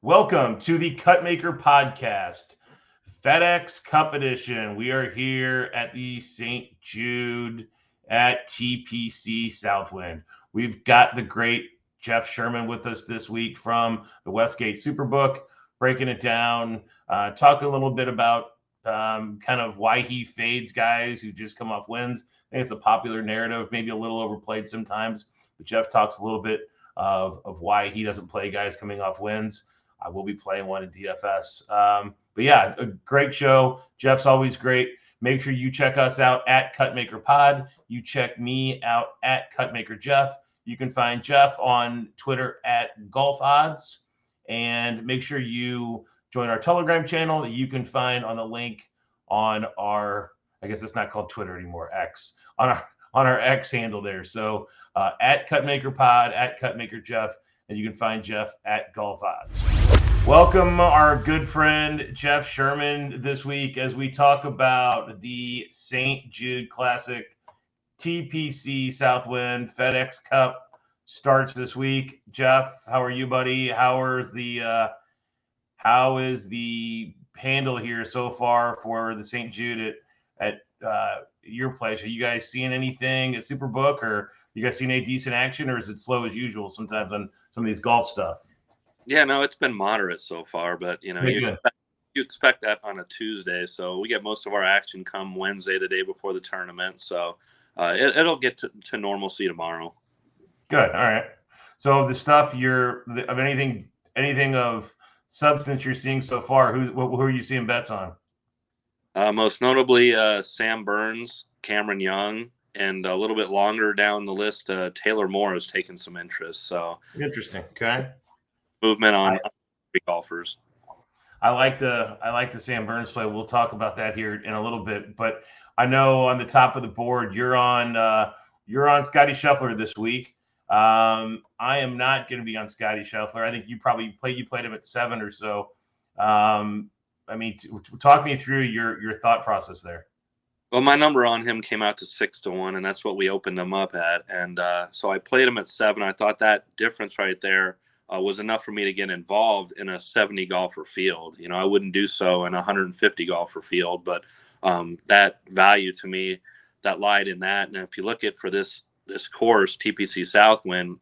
Welcome to the Cutmaker Podcast, FedEx Cup Edition. We are here at the St. Jude at TPC Southwind. We've got the great Jeff Sherman with us this week from the Westgate SuperBook, breaking it down, talking a little bit about kind of why he fades guys who just come off wins. I think it's a popular narrative, maybe a little overplayed sometimes, but Jeff talks a little bit of why he doesn't play guys coming off wins. I will be playing one in DFS. But yeah, a great show. Jeff's always great. Make sure you check us out at Cutmaker Pod. You check me out at Cutmaker Jeff. You can find Jeff on Twitter at Golf Odds. And make sure you join our Telegram channel that you can find on the link on our, I guess it's not called Twitter anymore, X, on our X handle there. So at Cutmaker Pod, at Cutmaker Jeff, and you can find Jeff at Golf Odds. Welcome our good friend Jeff Sherman this week as we talk about the St. Jude Classic. TPC Southwind FedEx Cup starts this week. Jeff, how are you, buddy? How is the handle here so far for the St. Jude at your place? Are you guys seeing anything at Superbook, or you guys seen any decent action, or is it slow as usual sometimes on some of these golf stuff? Yeah, no, it's been moderate so far, but you expect that on a Tuesday. So we get most of our action come Wednesday, the day before the tournament. So it'll get to normalcy tomorrow. Good. All right. So the stuff of anything of substance you're seeing so far, who are you seeing bets on? Most notably Sam Burns, Cameron Young, and a little bit longer down the list, Taylor Moore has taken some interest. So interesting. Okay. Movement on golfers. I like the Sam Burns play. We'll talk about that here in a little bit. But I know on the top of the board you're on Scotty Scheffler this week. I am not going to be on Scotty Scheffler. I think you played him at 7 or so. Talk me through your thought process there. Well, my number on him came out to 6-1, and that's what we opened him up at. And so I played him at 7. I thought that difference right there was enough for me to get involved in a 70 golfer field. You know, I wouldn't do so in a 150 golfer field, but that value to me that lied in that. And if you look at for this course, TPC Southwind,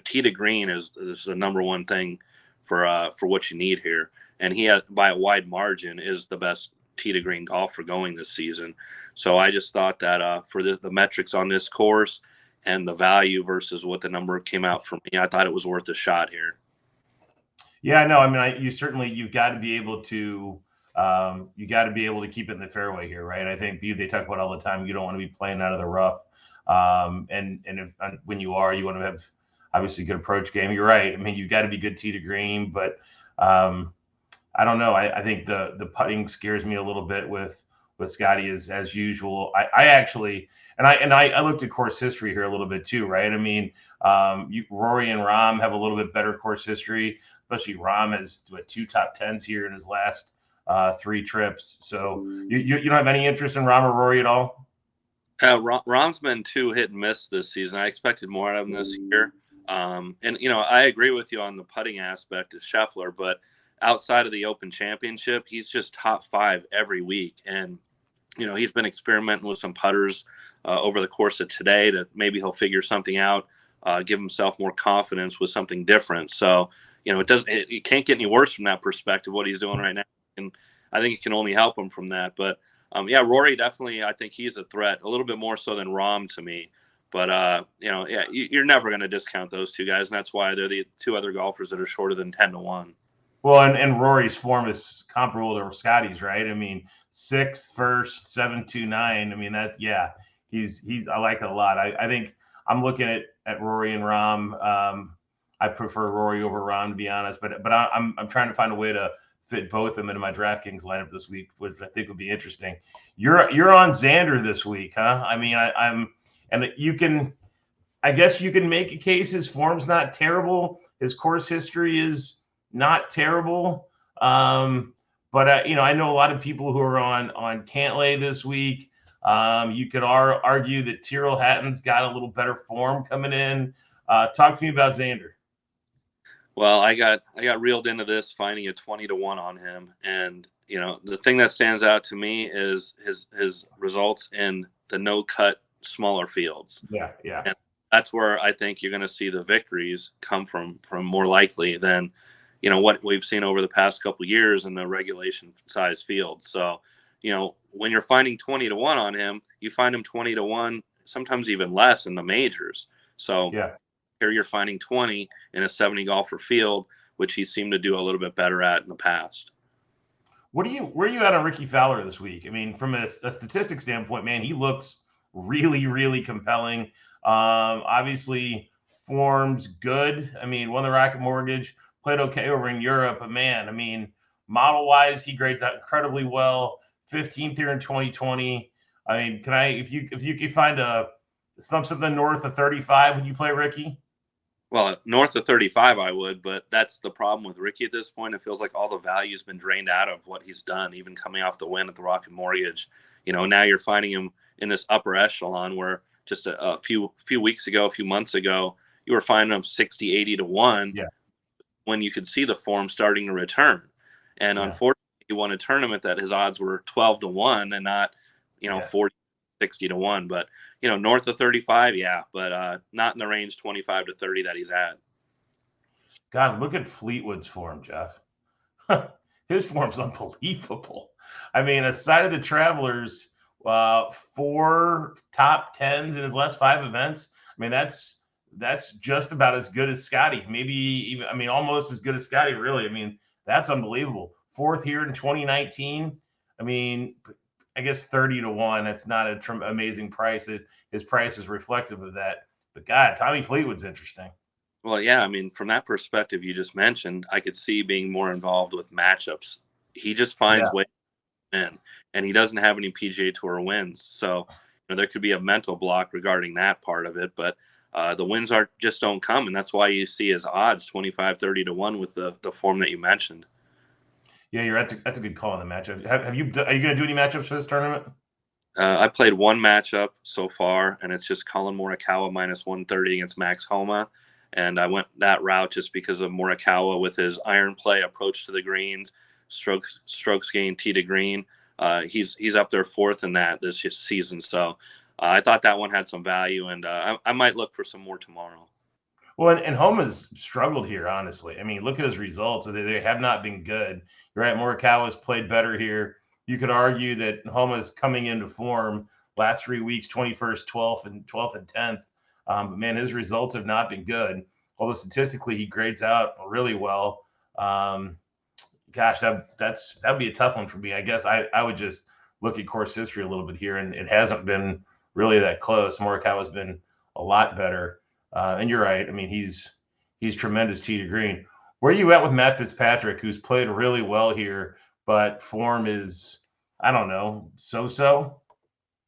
tee to green is the number one thing for what you need here. And he, by a wide margin, is the best tee to green golfer going this season. So I just thought that for the metrics on this course and the value versus what the number came out for me, I thought it was worth a shot here. Yeah, no, I mean, you've got to be able to keep it in the fairway here, right? I think they talk about all the time. You don't want to be playing out of the rough, when you want to have obviously good approach game. You're right. I mean, you've got to be good tee to green, but I don't know. I think the putting scares me a little bit with Scotty as usual. I actually. And I looked at course history here a little bit too, right? I mean, Rory and Rahm have a little bit better course history, especially Rahm has 2 top 10s here in his last 3 trips. So you don't have any interest in Rahm or Rory at all? Rahm's been 2 hit and miss this season. I expected more out of him this year. And I agree with you on the putting aspect of Scheffler, but outside of the Open Championship, he's just top 5 every week. And he's been experimenting with some putters over the course of today that maybe he'll figure something out, give himself more confidence with something different. So, it can't get any worse from that perspective, what he's doing right now. And I think it can only help him from that. But Rory definitely, I think he's a threat a little bit more so than Rahm to me. But, you're never going to discount those 2 guys. And that's why they're the 2 other golfers that are shorter than 10-1. Well, and Rory's form is comparable to Scotty's, right? I mean, 6th, 1st, 7-2-9. I mean, he's I like it a lot. I think I'm looking at Rory and Rahm. I prefer Rory over Rahm, to be honest, but I'm trying to find a way to fit both of them into my DraftKings lineup this week, which I think would be interesting. You're on Xander this week, huh? I mean, I guess you can make a case his form's not terrible. His course history is not terrible. But I know a lot of people who are on Cantlay this week. You could argue that Tyrrell Hatton's got a little better form coming in. Talk to me about Xander. Well, I got reeled into this, finding a 20-1 on him, and the thing that stands out to me is his results in the no cut smaller fields. Yeah, yeah. And that's where I think you're going to see the victories come from more likely than what we've seen over the past couple of years in the regulation size fields. So when you're finding 20-1 on him, you find him 20-1, sometimes even less in the majors. So Yeah. here you're finding 20 in a 70 golfer field, which he seemed to do a little bit better at in the past. Where are you at on Ricky Fowler this week? I mean, from a statistic standpoint, man, he looks really, really compelling. Obviously, form's good. I mean, won the Rocket Mortgage, played okay over in Europe, but man, I mean, model wise, he grades out incredibly well. 15th here in 2020. I mean, if you could find something north of 35, would you play Ricky? Well, north of 35, I would, but that's the problem with Ricky at this point. It feels like all the value's been drained out of what he's done, even coming off the win at the Rocket Mortgage. Now you're finding him in this upper echelon where just a few weeks ago, a few months ago, you were finding him 60, 80-1 Yeah. when you could see the form starting to return. And Yeah. unfortunately, he won a tournament that his odds were 12-1 and not, 40, 60-1. But, north of 35, yeah, but not in the range 25 to 30 that he's at. God, look at Fleetwood's form, Jeff. His form's unbelievable. I mean, aside of the Travelers, 4 top tens in his last 5 events. I mean, that's just about as good as Scotty. Maybe even, I mean, almost as good as Scotty. Really, I mean, that's unbelievable. 4th here in 2019. I mean, I guess 30-1. That's not an amazing price. His price is reflective of that. But God, Tommy Fleetwood's interesting. Well, yeah, I mean, from that perspective you just mentioned, I could see being more involved with matchups. He just finds ways to win, and he doesn't have any PGA Tour wins. So there could be a mental block regarding that part of it, but the wins just don't come, and that's why you see his odds 25, 30-1 with the form that you mentioned. Yeah, that's a good call on the matchup. Are you going to do any matchups for this tournament? I played one matchup so far, and it's just Colin Morikawa minus 130 against Max Homa. And I went that route just because of Morikawa with his iron play approach to the greens, strokes gained tee to green. He's up there 4th in that this season. So I thought that one had some value, and I might look for some more tomorrow. Well, and Homa's struggled here, honestly. I mean, look at his results. They have not been good. You're right. Morikawa's played better here. You could argue that Homa's coming into form last 3 weeks, 21st, 12th, and 10th. But man, his results have not been good. Although statistically, he grades out really well. Gosh, that'd be a tough one for me. I guess I would just look at course history a little bit here, and it hasn't been really that close. Morikawa's been a lot better. And you're right. I mean, he's tremendous tee to green. Where are you at with Matt Fitzpatrick, who's played really well here, but form is, I don't know, so-so?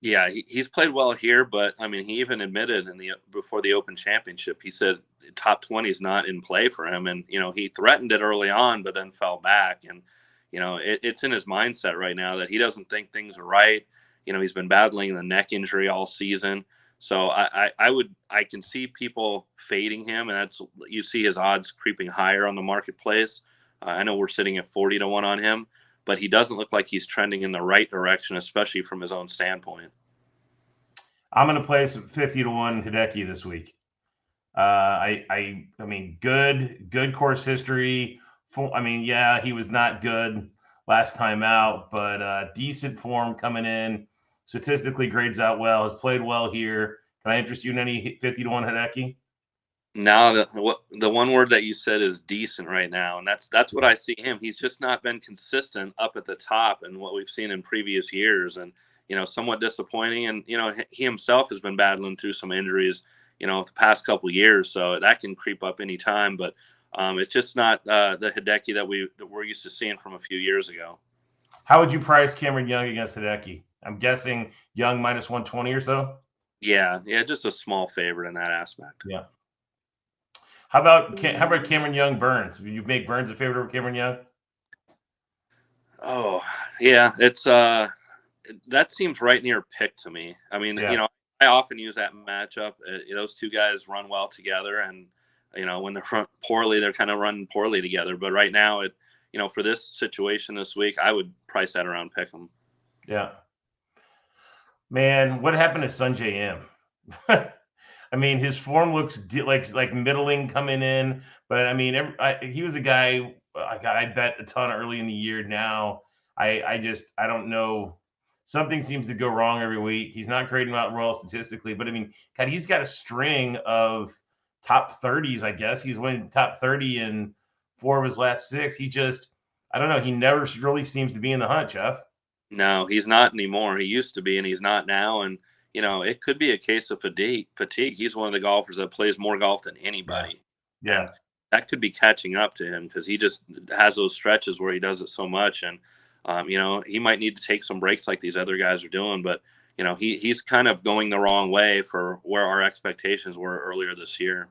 Yeah, he's played well here, but I mean, he even admitted before the Open Championship, he said top 20 is not in play for him, and he threatened it early on, but then fell back, and it's in his mindset right now that he doesn't think things are right. He's been battling the neck injury all season, so I can see people fading him, and you see his odds creeping higher on the marketplace. I know we're sitting at 40-1 on him, but he doesn't look like he's trending in the right direction, especially from his own standpoint. I'm going to play some 50-1 Hideki this week. I mean, good course history. I mean, yeah, he was not good last time out, but decent form coming in. Statistically grades out well. Has played well here. Can I interest you in any 50-1 Hideki? Now, the one word that you said is decent right now, and that's what I see him. He's just not been consistent up at the top, and what we've seen in previous years, and somewhat disappointing. And he himself has been battling through some injuries, the past couple of years, so that can creep up anytime. But it's just not the Hideki that we're used to seeing from a few years ago. How would you price Cameron Young against Hideki? I'm guessing Young minus 120 or so. Yeah, just a small favorite in that aspect. Yeah. How about Cameron Young Burns? Would you make Burns a favorite over Cameron Young? Oh, yeah, it's that seems right near pick to me. I mean, I often use that matchup. Those two guys run well together, and when they're run poorly, they're kind of running poorly together. But right now, for this situation this week, I would price that around Pick'em. Yeah. Man, what happened to Sanjay M? I mean, his form looks like middling coming in, but I mean, he was a guy I bet a ton early in the year. Now, I don't know. Something seems to go wrong every week. He's not grading out well statistically, but I mean, God, he's got a string of top 30s. I guess he's winning top 30 in 4 of his last 6. I don't know. He never really seems to be in the hunt, Jeff. No, he's not anymore. He used to be, and he's not now. And it could be a case of fatigue. He's one of the golfers that plays more golf than anybody. Yeah. And that could be catching up to him because he just has those stretches where he does it so much. And, he might need to take some breaks like these other guys are doing. But, he's kind of going the wrong way for where our expectations were earlier this year.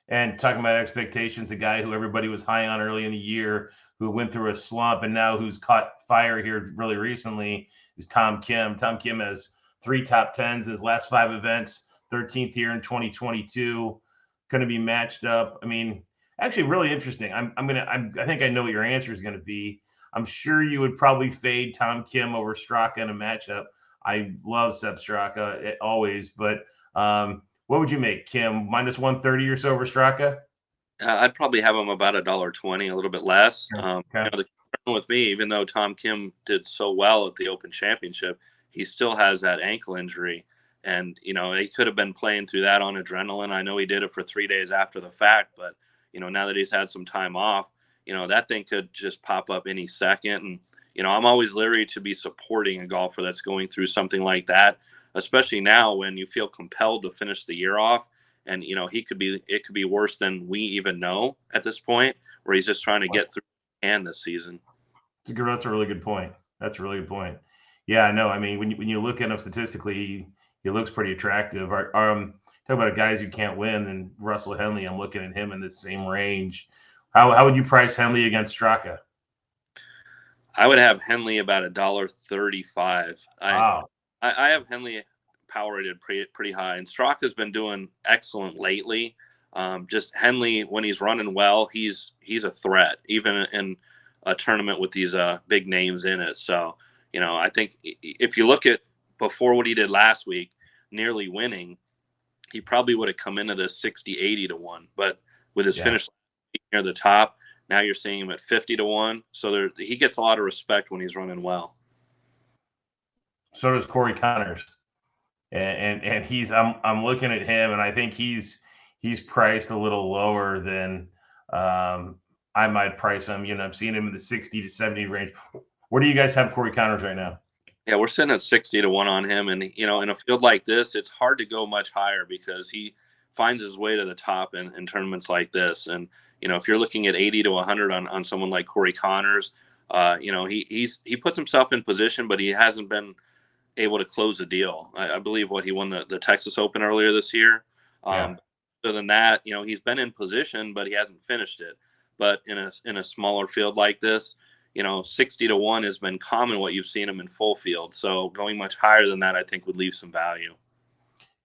And talking about expectations, a guy who everybody was high on early in the year, who went through a slump and now who's caught fire here really recently is Tom Kim. Tom Kim has 3 top 10s his last 5 events, 13th year in 2022, going to be matched up. I mean, actually really interesting. I think I know what your answer is going to be. I'm sure you would probably fade Tom Kim over Straka in a matchup. I love Sepp Straka always, but what would you make, Kim? Minus 130 or so over Straka? I'd probably have him about $1.20, a little bit less. Okay. The concern with me, even though Tom Kim did so well at the Open Championship, he still has that ankle injury. And, he could have been playing through that on adrenaline. I know he did it for 3 days after the fact, but, now that he's had some time off, that thing could just pop up any second. And, I'm always leery to be supporting a golfer that's going through something like that, especially now when you feel compelled to finish the year off. And, it could be worse than we even know at this point, where he's just trying to get through and this season. That's a really good point. That's a really good point. Yeah, no, I mean, when you look at him statistically, he looks pretty attractive. Talk about guys who can't win, and Russell Henley, I'm looking at him in the same range. How would you price Henley against Straka? I would have Henley about $1.35. Wow. I have Henley power rated pretty high, and Straka's been doing excellent lately. Just Henley, when he's running well, he's a threat, even in a tournament with these big names in it. So, I think if you look at before what he did last week, nearly winning, he probably would have come into this 60, 80 to 1. But with his finish near the top, now you're seeing him at 50 to 1. So he gets a lot of respect when he's running well. So does Corey Connors. And I'm looking at him, and I think he's priced a little lower than I might price him. I'm seeing him in the 60 to 70 range. Where do you guys have Corey Connors right now? Yeah, we're sitting at 60 to 1 on him. And, in a field like this, it's hard to go much higher because he finds his way to the top in tournaments like this. And, if you're looking at 80 to 100 on someone like Corey Connors, he puts himself in position, but he hasn't been able to close the deal. I believe he won the Texas Open earlier this year. Other than that, he's been in position, but he hasn't finished it. But in a smaller field like this, 60 to 1 has been common what you've seen him in full field. So going much higher than that, I think, would leave some value.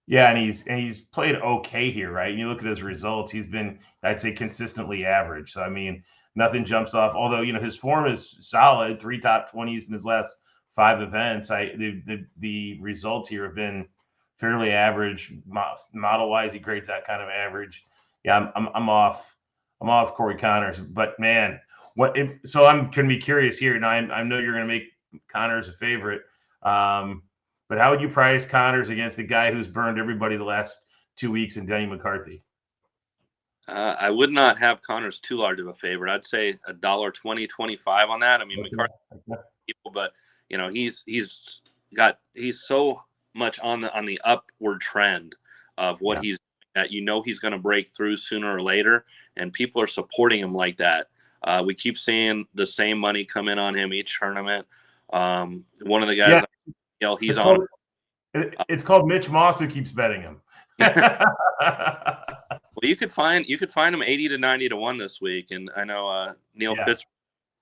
Yeah, and he's played okay here, right? And you look at his results, he's been, I'd say, consistently average. So I mean, nothing jumps off. Although his form is solid, 3 top 20s in his last 5 events. The results here have been fairly average. Model wise, he grades that kind of average. Yeah, I'm off Corey Connors, but man, so I'm going to be curious here. Now I know you're going to make Connors a favorite, but how would you price Connors against the guy who's burned everybody the last 2 weeks in Denny McCarthy? I would not have Connors too large of a favorite. I'd say $1.20, 25 on that. I mean, McCarthy, but he's so much on the upward trend of what he's that he's going to break through sooner or later, and people are supporting him like that. We keep seeing the same money come in on him each tournament. One of the guys, he's on. It's called Mitch Moss who keeps betting him. Well, you could find him 80 to 90 to 1 this week, and I know Neil Fitz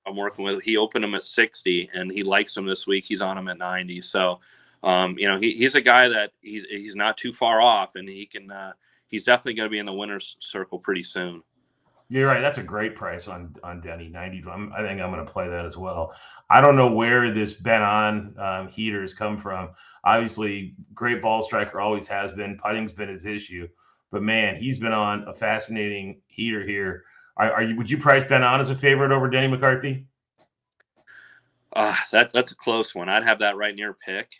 I'm working with. He opened him at 60, and he likes him this week. He's on him at he's a guy that he's not too far off, and he's he's definitely going to be in the winner's circle pretty soon. You're right. That's a great price on Denny 90. I think I'm going to play that as well. I don't know where this Ben on heater has come from. Obviously, great ball striker, always has been. Putting's been his issue, but man, he's been on a fascinating heater here. Are you? Would you price Ben on as a favorite over Denny McCarthy? That's a close one. I'd have that right near pick.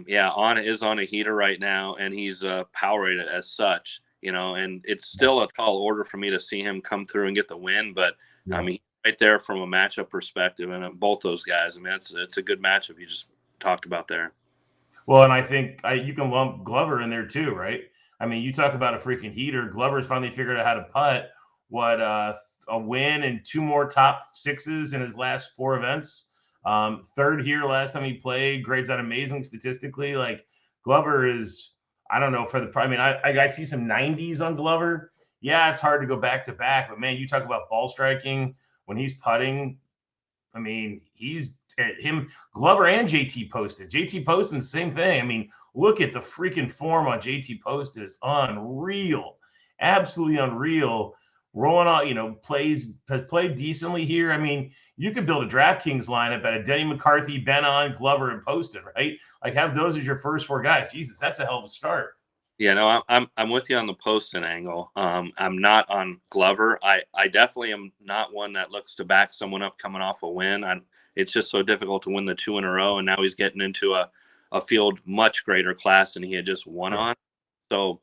Yeah, on is on a heater right now, and he's power rated as such. And it's still a tall order for me to see him come through and get the win. But Yeah. I mean, right there from a matchup perspective, and both those guys, I mean, it's a good matchup you just talked about there. Well, and I think you can lump Glover in there too, right? I mean, you talk about a freaking heater. Glover's finally figured out how to putt. What a win and 2 more top 6s in his last 4 events. Third here last time he played. Grades out amazing statistically. Like Glover is, I don't know for the. I mean, I see some 90s on Glover. Yeah, it's hard to go back to back, but man, you talk about ball striking when he's putting. I mean, he's him, Glover and JT Poston. JT Poston, the same thing. I mean, look at the freaking form on JT Poston. It's unreal. Absolutely unreal. Rolling on, has played decently here. I mean, you could build a DraftKings lineup at a Denny McCarthy, Ben on, Glover, and Poston, right? Like have those as your first 4 guys. Jesus, that's a hell of a start. Yeah, no, I'm with you on the Poston angle. I'm not on Glover. I definitely am not one that looks to back someone up coming off a win. It's just so difficult to win the 2 in a row, and now he's getting into a field much greater class than he had just won on. So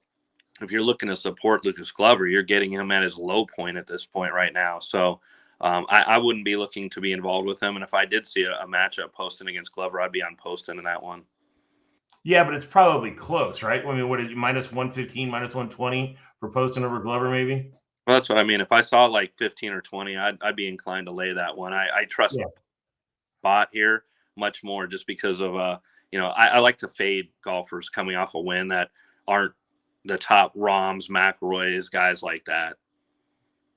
if you're looking to support Lucas Glover, you're getting him at his low point at this point right now. So I wouldn't be looking to be involved with him. And if I did see a matchup Poston against Glover, I'd be on Poston in that one. Yeah, but it's probably close, right? I mean, what is minus 115, minus 120 for Poston over Glover, maybe? Well, that's what I mean. If I saw like 15 or 20, I'd be inclined to lay that one. I trust the spot here much more just because of, I like to fade golfers coming off a win that aren't the top Roms, McIlroys, guys like that.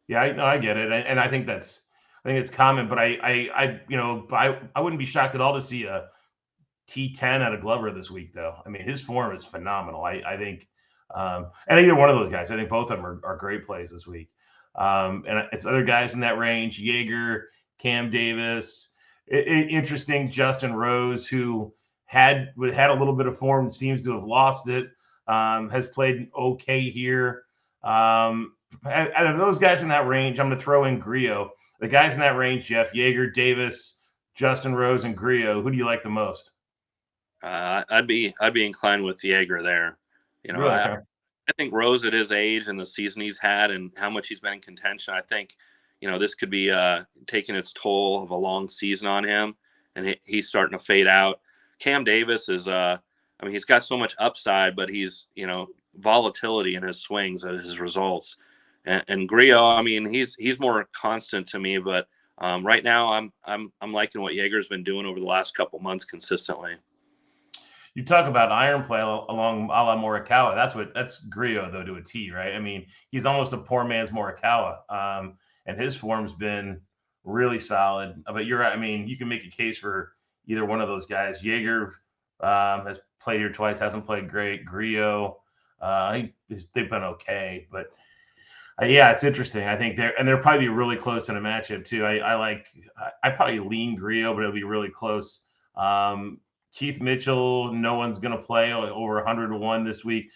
Yeah, I get it. And I think it's common, but I wouldn't be shocked at all to see a T10 out of Glover this week, though. I mean, his form is phenomenal. I think, and either one of those guys, I think both of them are great plays this week. And it's other guys in that range: Yeager, Cam Davis. Interesting, Justin Rose, who had a little bit of form, seems to have lost it. Has played okay here. Out of those guys in that range, I'm going to throw in Griot. The guys in that range: Jeff, Yeager, Davis, Justin Rose, and Griot. Who do you like the most? I'd be inclined with Yeager there. Really? I think Rose at his age and the season he's had and how much he's been in contention, I think, this could be taking its toll of a long season on him, and he's starting to fade out. Cam Davis is, he's got so much upside, but he's, volatility in his swings and his results. And Griot, I mean, he's more constant to me, but right now I'm liking what Yeager's been doing over the last couple months consistently. You talk about iron play along a la Morikawa. That's Griot though to a T, right? I mean, he's almost a poor man's Morikawa, and his form's been really solid. But you're right. I mean, you can make a case for either one of those guys. Yeager has played here twice, hasn't played great. Griot, they've been okay, but yeah, it's interesting. I think they're probably really close in a matchup too. I probably lean Griot, but it'll be really close. Keith Mitchell, no one's going to play over 100 to 1 this week.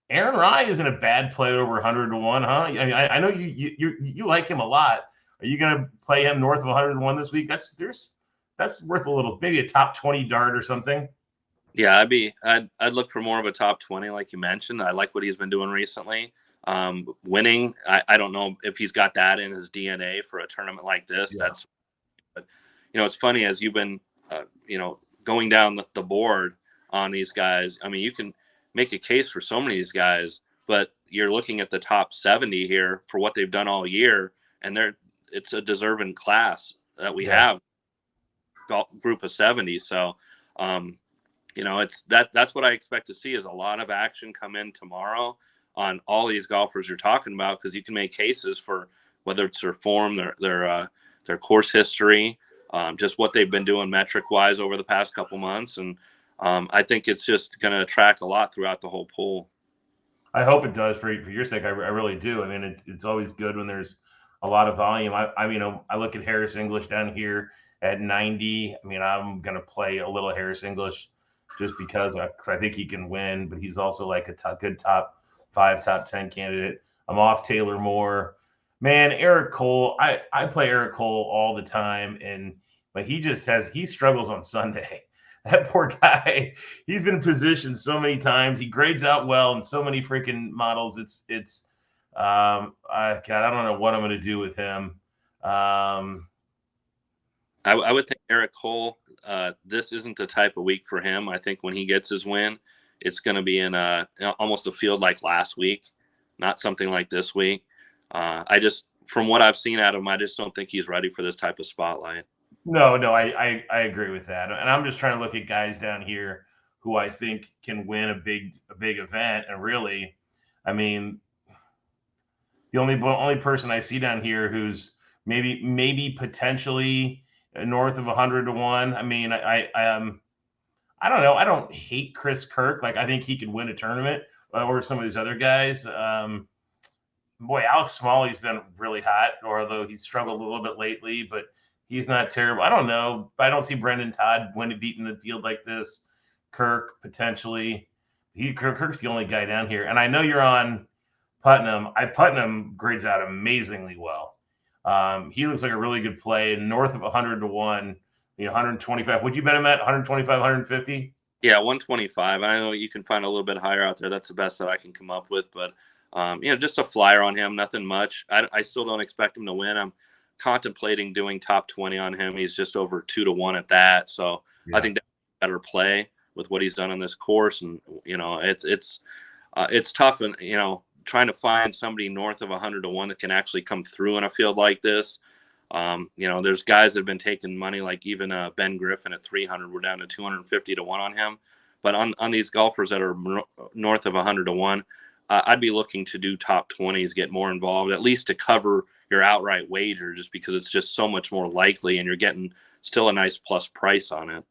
Aaron Rai isn't a bad play over 100 to 1, huh? I mean, I know you like him a lot. Are you going to play him north of 100 to 1 this week? That's worth a little, maybe a top 20 dart or something. Yeah, I'd look for more of a top 20, like you mentioned. I like what he's been doing recently. Winning, I don't know if he's got that in his DNA for a tournament like this. Yeah. But it's funny as you've been, going down the board on these guys. I mean, you can make a case for so many of these guys, but you're looking at the top 70 here for what they've done all year, and it's a deserving class that we have, group of 70. So, that's what I expect to see is a lot of action come in tomorrow on all these golfers you're talking about, because you can make cases for whether it's their form, their course history, just what they've been doing metric-wise over the past couple months. And I think it's just going to attract a lot throughout the whole pool. I hope it does for your sake. I really do. I mean, it's always good when there's a lot of volume. I mean, I look at Harris English down here at 90. I mean, I'm gonna play a little Harris English just because I think he can win, but he's also like a good top 5, top 10 candidate. I'm off Taylor Moore. Man, Eric Cole. I play Eric Cole all the time, and but he struggles on Sunday. That poor guy, he's been positioned so many times. He grades out well in so many freaking models. God, I don't know what I'm going to do with him. I would think Eric Cole, this isn't the type of week for him. I think when he gets his win, it's going to be in almost a field like last week, not something like this week. From what I've seen out of him, I just don't think he's ready for this type of spotlight. No, I agree with that. And I'm just trying to look at guys down here who I think can win a big event. And really, I mean, the only person I see down here who's maybe potentially north of 100 to 1. I mean, I don't know. I don't hate Chris Kirk. Like I think he could win a tournament over some of these other guys. Boy, Alex Smalley's been really hot, although he's struggled a little bit lately, but he's not terrible. I don't know. I don't see Brendan Todd beating the field like this. Kirk potentially. Kirk's the only guy down here, and I know you're on Putnam. Putnam grades out amazingly well. He looks like a really good play, north of 100 to 1, 125. Would you bet him at 125, 150? Yeah, 125. I know you can find a little bit higher out there. That's the best that I can come up with, but just a flyer on him, nothing much. I still don't expect him to win. I'm contemplating doing top 20 on him. He's just over 2 to 1 at that. So yeah. I think that's a better play with what he's done on this course. And, it's tough. And, trying to find somebody north of 100 to 1 that can actually come through in a field like this. There's guys that have been taking money, like even Ben Griffin at 300. We're down to 250 to 1 on him. But on these golfers that are north of 100 to 1, I'd be looking to do top 20s, get more involved, at least to cover your outright wager, just because it's just so much more likely and you're getting still a nice plus price on it.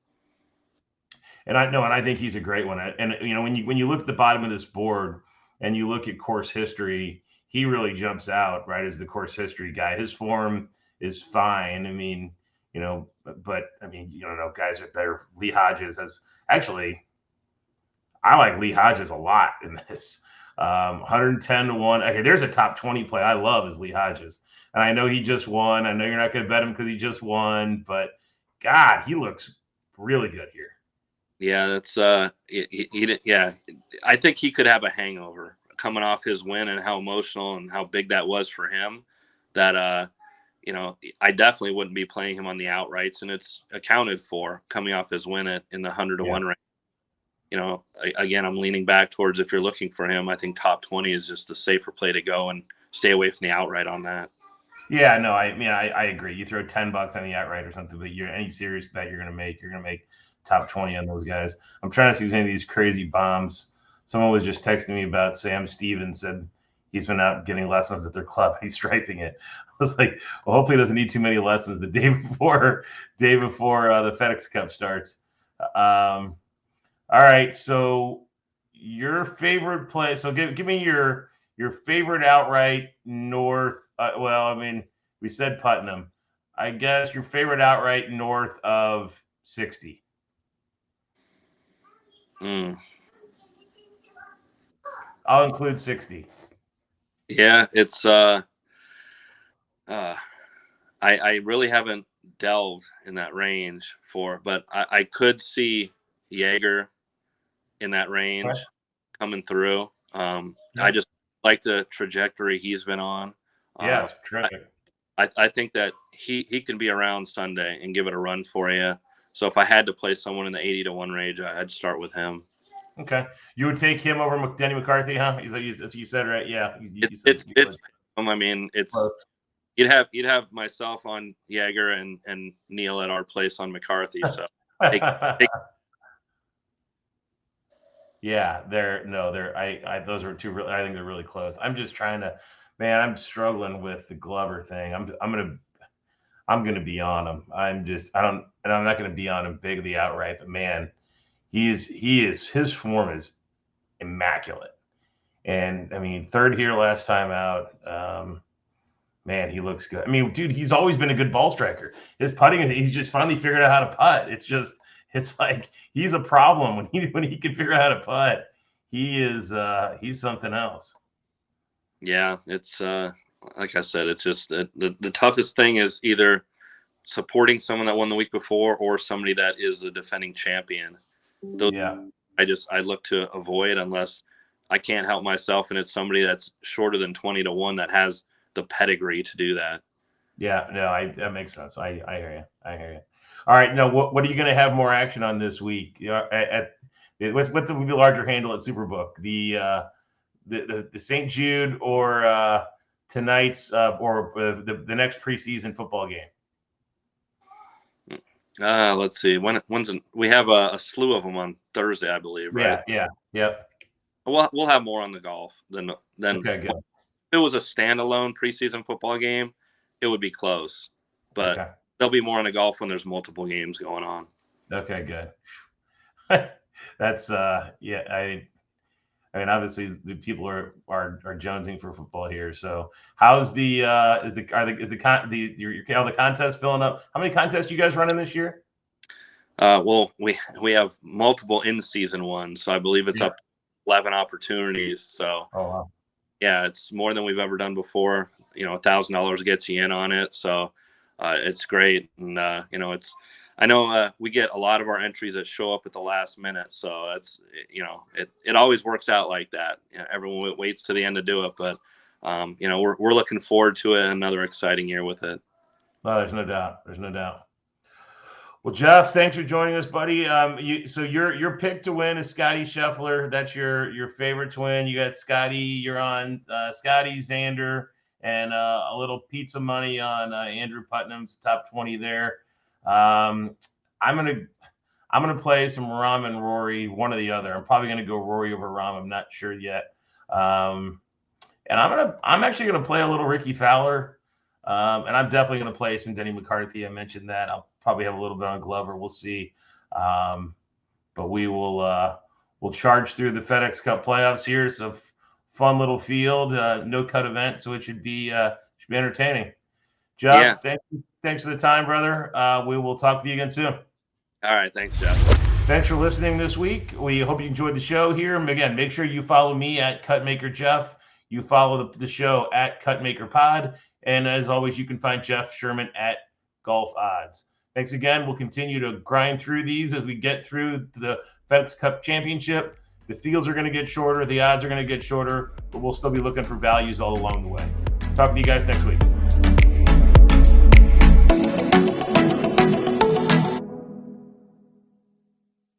And I think he's a great one. And when you look at the bottom of this board and you look at course history, he really jumps out, right, as the course history guy. His form is fine. I mean, guys are better. Lee Hodges I like Lee Hodges a lot in this. 110 to 1. Okay, there's a top 20 play I love is Lee Hodges. And I know he just won. I know you're not going to bet him because he just won, but God, he looks really good here. Yeah, that's yeah. I think he could have a hangover coming off his win and how emotional and how big that was for him. That I definitely wouldn't be playing him on the outrights, and it's accounted for coming off his win in the 100 to 1 range. Again, I'm leaning back towards if you're looking for him, I think top 20 is just the safer play to go and stay away from the outright on that. Yeah, no, I agree. You throw $10 on the outright or something, but any serious bet you're going to make top 20 on those guys. I'm trying to see if there's any of these crazy bombs. Someone was just texting me about Sam Stevens, said he's been out getting lessons at their club. He's striping it. I was like, well, hopefully he doesn't need too many lessons the day before the FedEx Cup starts. All right, so your favorite play. So give me your favorite outright north. We said Putnam. I guess your favorite outright north of 60. I'll include 60. Yeah, it's I really haven't delved in that range but I could see Jaeger in that range coming through. I just like the trajectory he's been on. Yeah, it's terrific. I think that he can be around Sunday and give it a run for you. So if I had to play someone in the 80 to 1 range, I'd start with him. Okay, you would take him over Denny McCarthy, huh? That's what you said, right? Yeah, it's. I mean, it's. You'd have myself on Jaeger and Neil at our place on McCarthy. So. Yeah, those are two. I think they're really close. I'm just trying to, man. I'm struggling with the Glover thing. I'm gonna be on him. I'm not gonna be on him big the outright, but man, his form is immaculate. And I mean, third here last time out. Man, he looks good. I mean, dude, he's always been a good ball striker. His putting, he's just finally figured out how to putt. It's like he's a problem when he can figure out how to putt. He's something else. Yeah, it's like I said, it's just the toughest thing is either supporting someone that won the week before or somebody that is the defending champion. Those, Yeah. I look to avoid unless I can't help myself and it's somebody that's shorter than 20-1 that has the pedigree to do that. Yeah, no, that makes sense. I hear you. I hear you. All right, now what are you going to have more action on this week? What's the larger handle at SuperBook? The St. Jude or tonight's or the next preseason football game? Let's see. We have a slew of them on Thursday, I believe, right? Yeah, yep. We'll have more on the golf than Okay, good. If it was a standalone preseason football game, it would be close. But Okay. there'll be more on the golf when there's multiple games going on. Okay, good. That's yeah. I mean, obviously the people are jonesing for football here. So, how's the contest filling up? How many contests you guys running this year? Well, we have multiple in-season ones, so I believe it's up to 11 opportunities. So, wow. Yeah, it's more than we've ever done before. $1,000 gets you in on it, so it's great. And I know we get a lot of our entries that show up at the last minute, so it's it always works out like that. Everyone waits to the end to do it, but we're looking forward to it. Another exciting year with it. Well, there's no doubt. There's no doubt. Well, Jeff, thanks for joining us, buddy. So your pick to win is Scotty Scheffler. That's your favorite to win. You got Scotty. You're on Scotty, Xander, and a little pizza money on Andrew Putnam's top 20 there. I'm gonna play some Rahm and Rory, one or the other. I'm probably gonna go Rory over Rahm. I'm not sure yet. And I'm actually gonna play a little Ricky Fowler. And I'm definitely going to play some Denny McCarthy. I mentioned that. I'll probably have a little bit on Glover. We'll see. But we'll charge through the FedEx Cup playoffs here. It's a fun little field, no cut event, so it should be entertaining. Jeff, thanks for the time, brother. We will talk to you again soon. All right, thanks, Jeff. Thanks for listening this week. We hope you enjoyed the show here. And again, make sure you follow me at Cutmaker Jeff. You follow the show at Cutmaker Pod. And as always, you can find Jeff Sherman at Golf Odds. Thanks again. We'll continue to grind through these as we get through the FedEx Cup Championship. The fields are going to get shorter. The odds are going to get shorter, but we'll still be looking for values all along the way. Talk to you guys next week.